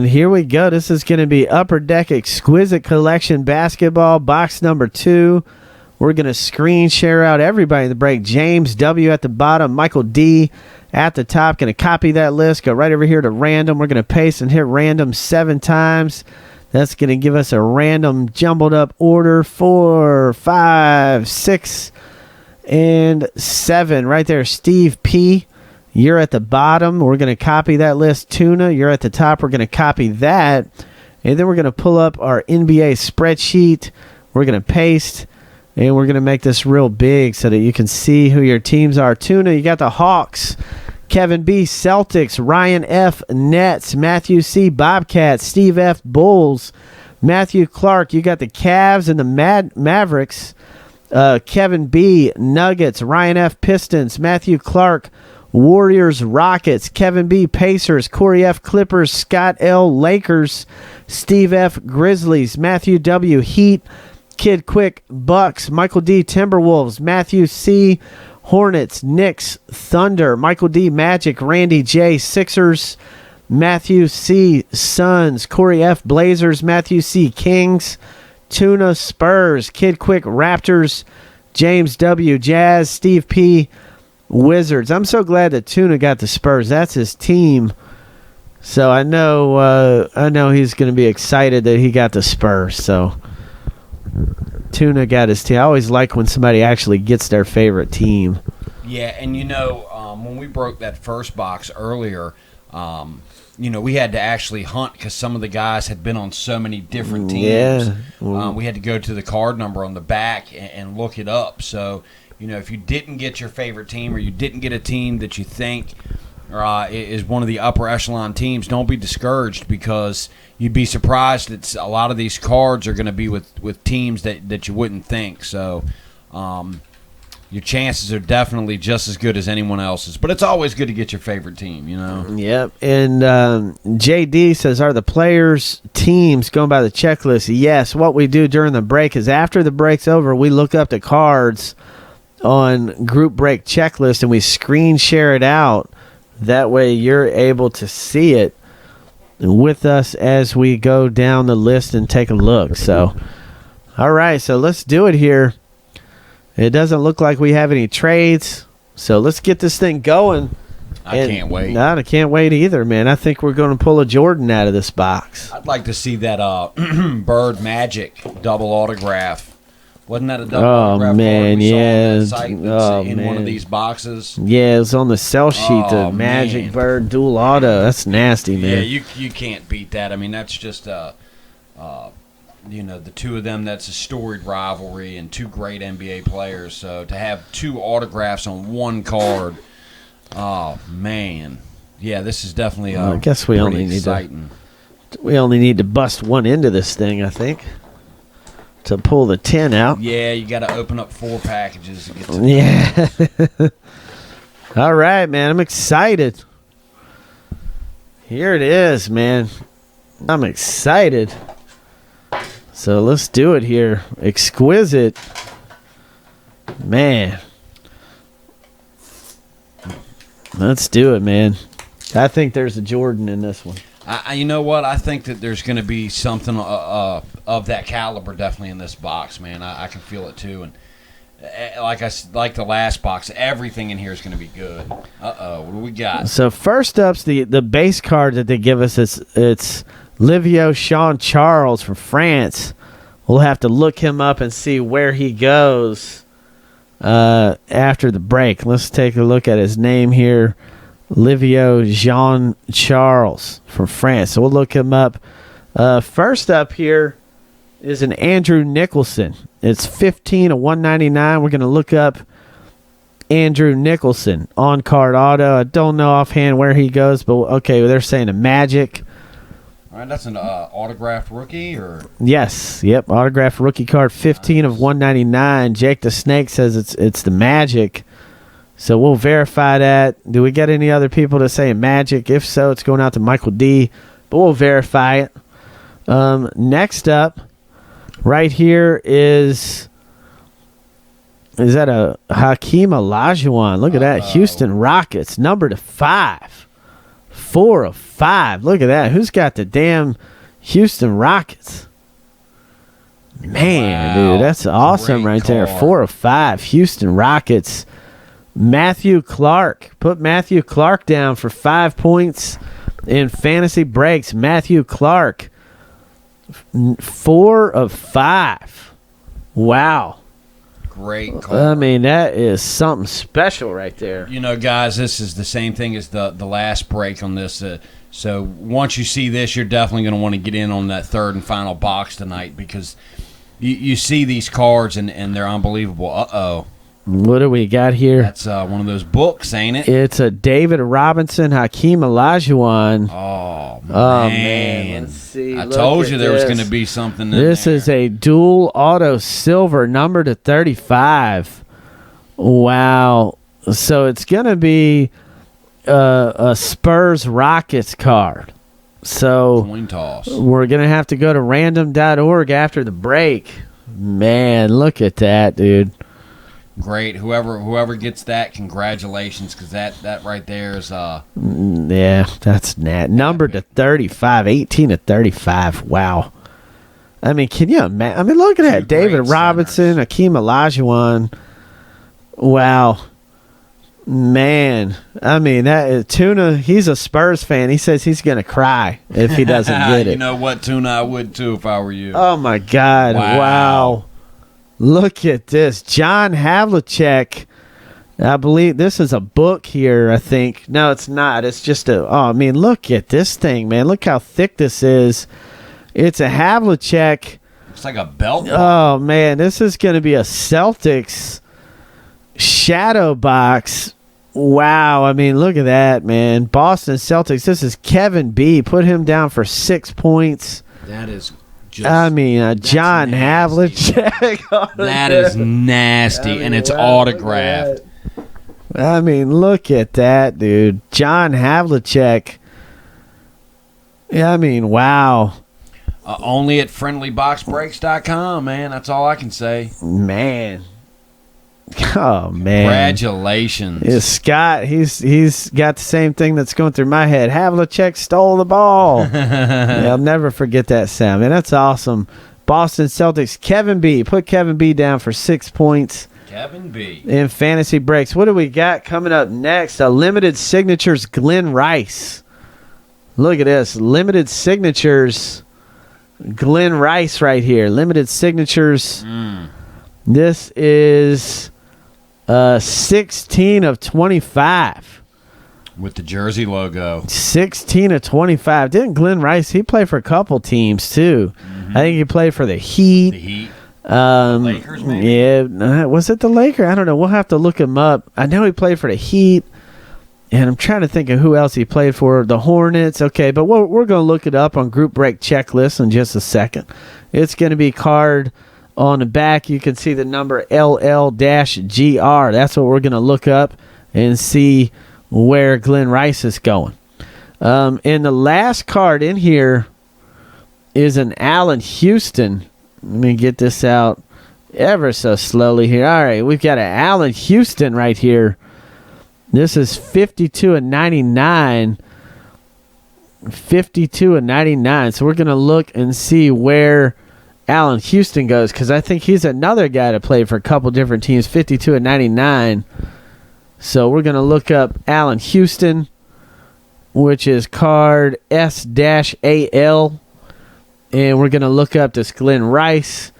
And here we go. This is going to be Upper Deck Exquisite Collection Basketball, box number 2. We're going to screen share out everybody in the break. James W. at the bottom, Michael D. at the top. Going to copy that list, go right over here to random. We're going to paste and hit random 7 times. That's going to give us a random jumbled up order. 4, 5, 6, and 7. Right there, Steve P. You're at the bottom. We're going to copy that list. Tuna, you're at the top. We're going to copy that. And then we're going to pull up our NBA spreadsheet. We're going to paste. And we're going to make this real big so that you can see who your teams are. Tuna, you got the Hawks. Kevin B, Celtics. Ryan F, Nets. Matthew C, Bobcats. Steve F, Bulls. Matthew Clark, you got the Cavs and the Mavericks. Kevin B, Nuggets. Ryan F, Pistons. Matthew Clark, Warriors, Rockets. Kevin B, Pacers. Corey F, Clippers. Scott L, Lakers. Steve F, Grizzlies. Matthew W, Heat. Kid Quick, Bucks. Michael D, Timberwolves. Matthew C, Hornets. Knicks, Thunder. Michael D, Magic. Randy J, Sixers. Matthew C, Suns. Corey F, Blazers. Matthew C, Kings. Tuna, Spurs. Kid Quick, Raptors. James W, Jazz. Steve P, Wizards. I'm so glad that Tuna got the Spurs. That's his team. So I know he's going to be excited that he got the Spurs. So Tuna got his team. I always like when somebody actually gets their favorite team. Yeah, and when we broke that first box earlier, we had to actually hunt because some of the guys had been on so many different teams. Yeah. We had to go to the card number on the back and look it up. So, if you didn't get your favorite team or you didn't get a team that you think is one of the upper echelon teams, don't be discouraged because you'd be surprised that a lot of these cards are going to be with teams that you wouldn't think. So your chances are definitely just as good as anyone else's. But it's always good to get your favorite team, Yep. And JD says, are the players' teams going by the checklist? Yes. What we do during the break is after the break's over, we look up the cards on Group Break Checklist and we screen share it out. That way you're able to see it with us as we go down the list and take a look. So, all right, so let's do it here. It doesn't look like we have any trades, so let's get this thing going. I can't wait. No, I can't wait either, man. I think we're going to pull a Jordan out of this box. I'd like to see that Bird Magic double autograph. Wasn't that a double autograph? Oh, man, yeah. In one of these boxes. Yeah, it was on the sell sheet, the Magic Bird dual auto. That's nasty, man. Yeah, you can't beat that. I mean, that's just, the two of them, that's a storied rivalry and two great NBA players. So to have 2 autographs on one card, oh, man. Yeah, this is definitely I guess we only need to bust one into this thing, I think, to pull the 10 out. Yeah, you got to open up 4 packages to get to Yeah. All right, man. I'm excited. Here it is, man. I'm excited. So let's do it here. Exquisite. Man. Let's do it, man. I think there's a Jordan in this one. You know what? I think that there's going to be something of that caliber definitely in this box, man. I can feel it too, and like the last box, everything in here is going to be good. What do we got? So first up's the base card that they give us. It's Livio Sean Charles from France. We'll have to look him up and see where he goes after the break. Let's take a look at his name here. Livio Jean Charles from France. So we'll look him up. First up here is an Andrew Nicholson. It's 15 of 199. We're going to look up Andrew Nicholson on card auto. I don't know offhand where he goes, but okay, they're saying a Magic. All right, that's an autographed rookie, or yes, yep, autographed rookie card, 15 of 199. Jake the Snake says it's the Magic. So we'll verify that. Do we get any other people to say Magic? If so, it's going out to Michael D. But we'll verify it. Next up, right here is that a Hakeem Olajuwon? Look at that. Houston Rockets, number to 5. 4 of 5. Look at that. Who's got the damn Houston Rockets? Man, Wow. dude, that's awesome Great right there. card. 4 of 5. Houston Rockets. Matthew Clark. Put Matthew Clark down for 5 points in fantasy breaks. Matthew Clark. 4 of 5. Wow. Great card. I mean, that is something special right there. You know, guys, this is the same thing as the last break on this. So once you see this, you're definitely going to want to get in on that third and final box tonight because you see these cards and they're unbelievable. Uh-oh. What do we got here? That's one of those books, ain't it? It's a David Robinson, Hakeem Olajuwon. Oh, man. Oh, man. Let's see. I Look told at you there was this. going to be something in This there. is a dual auto silver number to 35. Wow. So it's going to be a Spurs Rockets card. So coin toss. we're going to have to go to random.org after the break. Man, look at that, dude. Great. Whoever gets that, congratulations, because that right there is Yeah, that's number to 35, 18 to 35. Wow. I mean, can you imagine? I mean, look at that. Two great David Robinson, centers. Hakeem Olajuwon. Wow. Man. I mean, that is, Tuna, he's a Spurs fan. He says he's going to cry if he doesn't get it. You know what, Tuna? I would too if I were you. Oh, my God. Wow. Look at this. John Havlicek. I believe this is a book here, I think. No, it's not. It's just I mean, look at this thing, man. Look how thick this is. It's a Havlicek. It's like a belt. Oh, man. This is going to be a Celtics shadow box. Wow. I mean, look at that, man. Boston Celtics. This is Kevin B. Put him down for 6 points. That is just. I mean, John nasty. Havlicek. That is nasty, and it's autographed. I mean, look at that, dude. John Havlicek. Yeah, I mean, wow. Only at friendlyboxbreaks.com, man. That's all I can say. Man. Oh, man. Congratulations. Yeah, Scott, he's got the same thing that's going through my head. Havlicek stole the ball. Yeah, I'll never forget that sound. Man, that's awesome. Boston Celtics, Kevin B. Put Kevin B down for 6 points. Kevin B. In fantasy breaks. What do we got coming up next? A limited signatures Glenn Rice. Look at this. Limited signatures Glenn Rice right here. Limited signatures. This is 16 of 25. With the jersey logo. 16 of 25. Didn't Glenn Rice, he played for a couple teams too. I think he played for the Heat. The Heat. Lakers, maybe? Yeah. Was it the Lakers? I don't know. We'll have to look him up. I know he played for the Heat, and I'm trying to think of who else he played for. The Hornets. Okay, but we're going to look it up on Group Break Checklist in just a second. It's going to be card on the back. You can see the number LL-GR. That's what we're going to look up and see where Glenn Rice is going. And the last card in here is an Allen Houston. Let me get this out ever so slowly here. All right, we've got an Allen Houston right here. This is 52 and 99. 52 and 99. So we're going to look and see where Allen Houston goes because I think he's another guy that played for a couple different teams. 52 and 99. So we're going to look up Allen Houston, which is card S-AL. And we're going to look up this Glenn Rice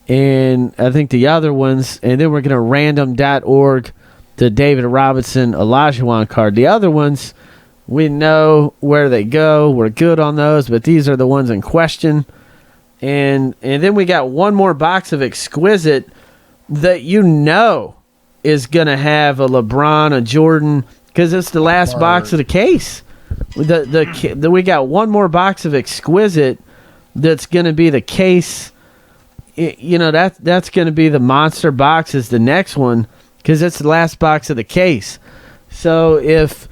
and I think the other ones. And then we're going to random.org the David Robinson Olajuwon card. The other ones, we know where they go. We're good on those, but these are the ones in question. And then we got one more box of Exquisite that you know is going to have a LeBron, a Jordan, because it's the last box of the case. We got one more box of Exquisite that's going to be the case. That's going to be the monster box is the next one because it's the last box of the case. So if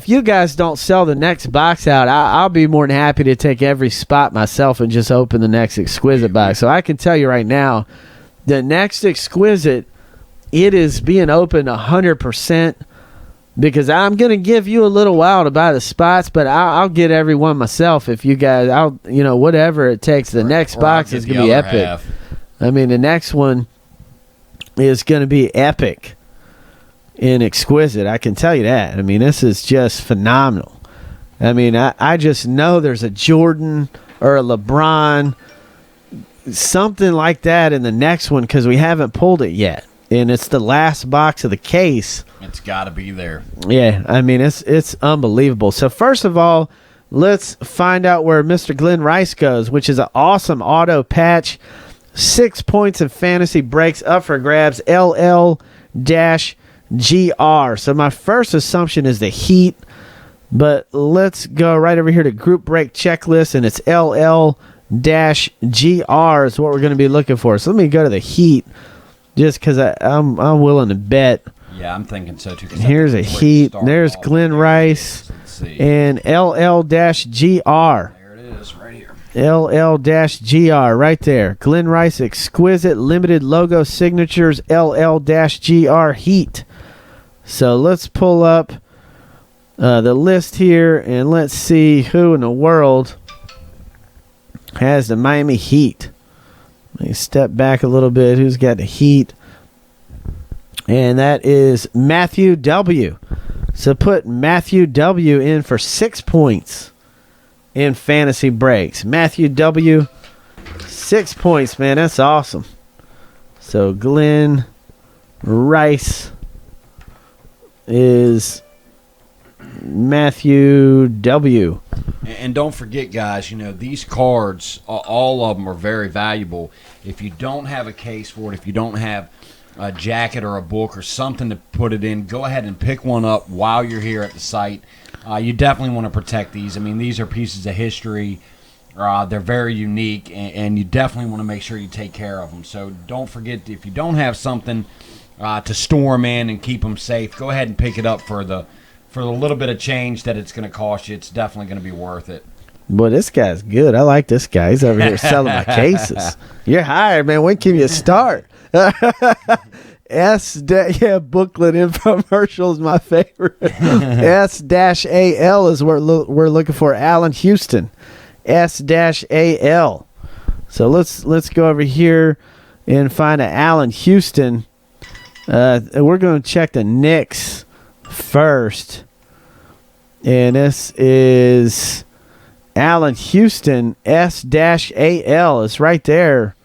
you guys don't sell the next box out, I'll be more than happy to take every spot myself and just open the next Exquisite box. So I can tell you right now, the next Exquisite, it is being opened 100%. because I'm going to give you a little while to buy the spots, but I'll get every one myself if you guys, whatever it takes. The next box is going to be epic. Half. I mean, the next one is going to be epic and exquisite. I can tell you that. I mean, this is just phenomenal. I mean, I just know there's a Jordan or a LeBron, something like that in the next one because we haven't pulled it yet. And it's the last box of the case. It's got to be there. Yeah, I mean, it's unbelievable. So first of all, let's find out where Mr. Glenn Rice goes, which is an awesome auto patch. 6 points of fantasy breaks up for grabs, LL-GR. So my first assumption is the Heat, but let's go right over here to group break checklist, and it's LL-GR is what we're going to be looking for. So let me go to the Heat. Just because I'm willing to bet. Yeah, I'm thinking so too. Here's a Heat. There's Glenn Rice and LL-GR. There it is, right here. LL-GR, right there. Glenn Rice Exquisite Limited Logo Signatures LL-GR Heat. So let's pull up the list here and let's see who in the world has the Miami Heat. Let me step back a little bit. Who's got the Heat? And that is Matthew W. So put Matthew W. in for 6 points in fantasy breaks. Matthew W. 6 points, man. That's awesome. So Glenn Rice is Matthew W. And don't forget, guys, these cards, all of them are very valuable. If you don't have a case for it, if you don't have a jacket or a book or something to put it in, go ahead and pick one up while you're here at the site. You definitely want to protect these. I mean, these are pieces of history. They're very unique, and you definitely want to make sure you take care of them. So don't forget, if you don't have something to store them in and keep them safe, go ahead and pick it up for the little bit of change that it's going to cost you. It's definitely going to be worth it. Boy, this guy's good. I like this guy. He's over here selling my cases. You're hired, man. When can you start? Booklet infomercial is my favorite. S-AL is what we're looking for. Allen Houston. S-AL. So let's go over here and find an Allen Houston. We're going to check the Knicks first. And this is Allen Houston. S-AL is right there.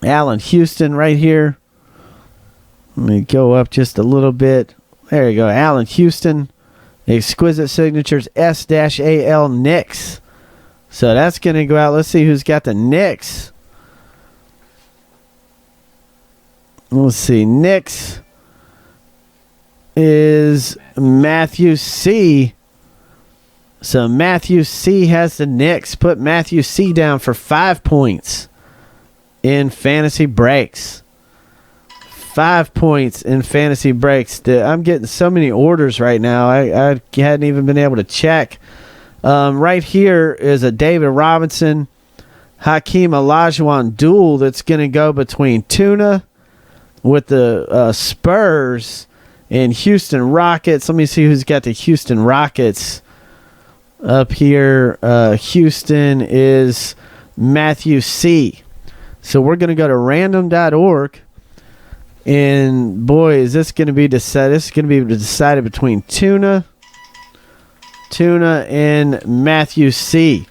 Allen Houston right here. Let me go up just a little bit. There you go. Allen Houston. Exquisite Signatures. S-AL Knicks. So that's going to go out. Let's see who's got the Knicks. Let's see. Knicks is Matthew C. So Matthew C has the Knicks. Put Matthew C down for 5 points in fantasy breaks. 5 points in fantasy breaks. I'm getting so many orders right now. I hadn't even been able to check. Right here is a David Robinson, Hakeem Olajuwon duel that's going to go between Tuna with the Spurs and Houston Rockets. Let me see who's got the Houston Rockets up here. Houston is Matthew C. So we're going to go to random.org. And boy, is this going to be decided. This is going to be decided between Tuna and Matthew C.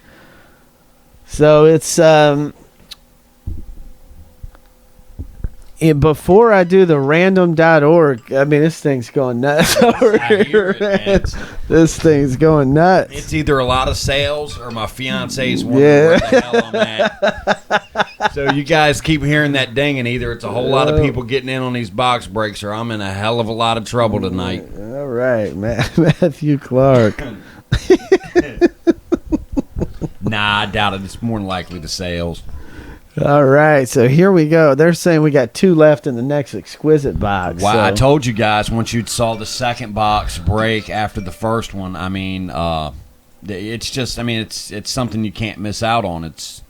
So it's before I do the random.org, I mean, this thing's going nuts over here. This thing's going nuts. It's either a lot of sales or my fiance's wondering where the hell I'm at. So you guys keep hearing that ding, and either it's a whole lot of people getting in on these box breaks or I'm in a hell of a lot of trouble tonight. All right, Matthew Clark. Nah, I doubt it. It's more than likely the sales. All right, so here we go. They're saying we got 2 left in the next Exquisite box. Wow, so. I told you guys once you saw the second box break after the first one, I mean, it's just, I mean, it's something you can't miss out on. It's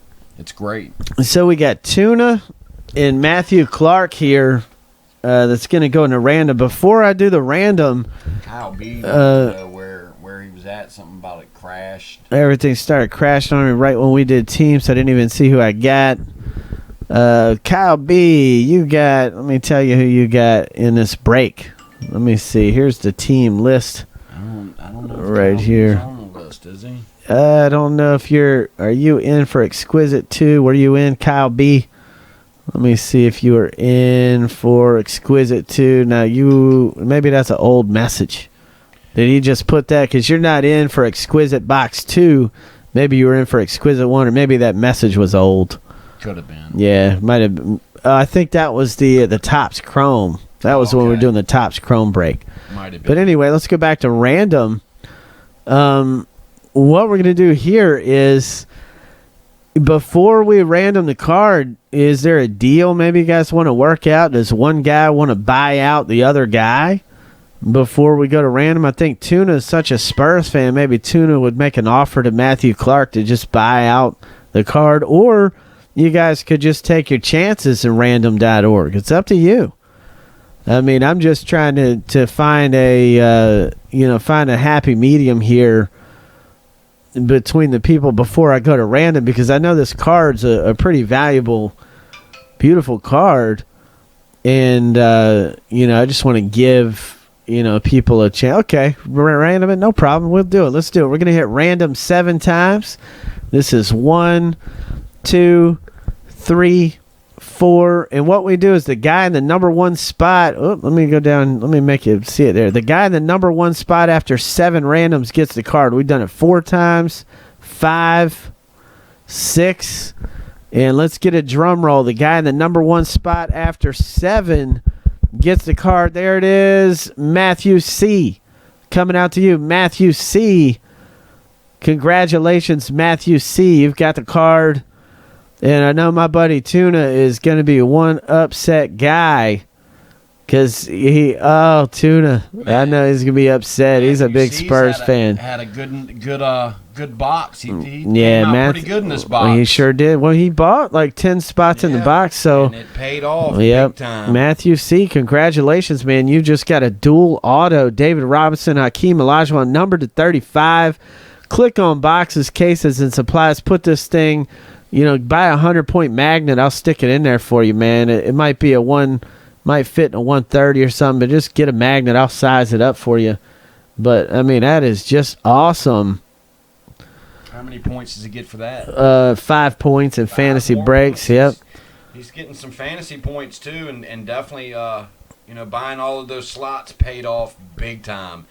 great. So we got Tuna and Matthew Clark here that's going to go into random. Before I do the random, Kyle B. Where he was at, something about it crashed. Everything started crashing on me right when we did teams, so I didn't even see who I got. Kyle B, you got, let me tell you who you got in this break. Let me see. Here's the team list. I don't know if right Kyle here. B's on the list, is he? I don't know if are you in for Exquisite 2? Were you in, Kyle B? Let me see if you were in for Exquisite 2. Now, maybe that's an old message. Did he just put that? Because you're not in for Exquisite Box 2. Maybe you were in for Exquisite 1, or maybe that message was old. Could have been. Yeah, might have been. I think that was the Topps Chrome. That was when we were doing the Topps Chrome break. Might have been. But anyway, let's go back to random. What we're going to do here is, before we random the card, is there a deal maybe you guys want to work out? Does one guy want to buy out the other guy before we go to random? I think Tuna is such a Spurs fan. Maybe Tuna would make an offer to Matthew Clark to just buy out the card. Or you guys could just take your chances in random.org. It's up to you. I mean, I'm just trying to find a happy medium here between the people before I go to random, because I know this card's a pretty valuable, beautiful card, and I just want to give people a chance. Okay, random it, no problem. We'll do it. Let's do it. We're gonna hit random 7 times. This is 1, 2, 3, 4, and what we do is the guy in the number 1 spot. Oh, let me go down. Let me make you see it there. The guy in the number 1 spot after 7 randoms gets the card. We've done it 4 times, 5, 6, and let's get a drum roll. The guy in the number 1 spot after 7 gets the card. There it is, Matthew C. Coming out to you, Matthew C. Congratulations, Matthew C. You've got the card. And I know my buddy Tuna is going to be one upset guy, because Tuna, man, I know he's going to be upset. He's a big Spurs fan. Had a good box. He yeah, came out pretty good in this box. He sure did. Well, he bought like 10 spots in the box, so and it paid off big time. Matthew C., congratulations, man. You just got a dual auto. David Robinson, Hakeem Olajuwon, numbered to 35. Click on boxes, cases, and supplies. Put this thing... buy a 100-point magnet. I'll stick it in there for you, man. It might be might fit in a 130 or something, but just get a magnet. I'll size it up for you. But, I mean, that is just awesome. How many points does he get for that? 5 points in fantasy breaks. Yep. He's getting some fantasy points, too, and definitely, buying all of those slots paid off big time.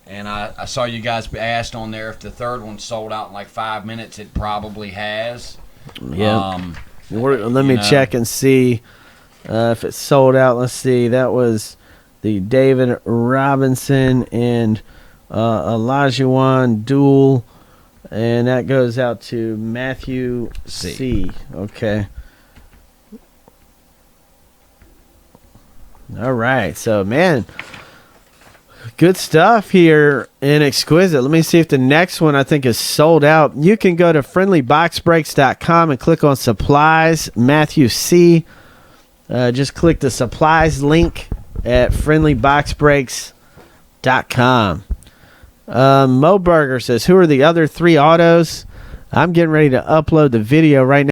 And I saw you guys asked on there if the third one sold out in like 5 minutes. It probably has. Yeah. Let me check and see if it's sold out. Let's see. That was the David Robinson and Olajuwon duel, and that goes out to Matthew C. Okay. All right. So, man, good stuff here in Exquisite. Let me see if the next one I think is sold out. You can go to friendlyboxbreaks.com and click on supplies. Matthew C. Just click the supplies link at friendlyboxbreaks.com. Mo Burger says, who are the other 3 autos? I'm getting ready to upload the video right now.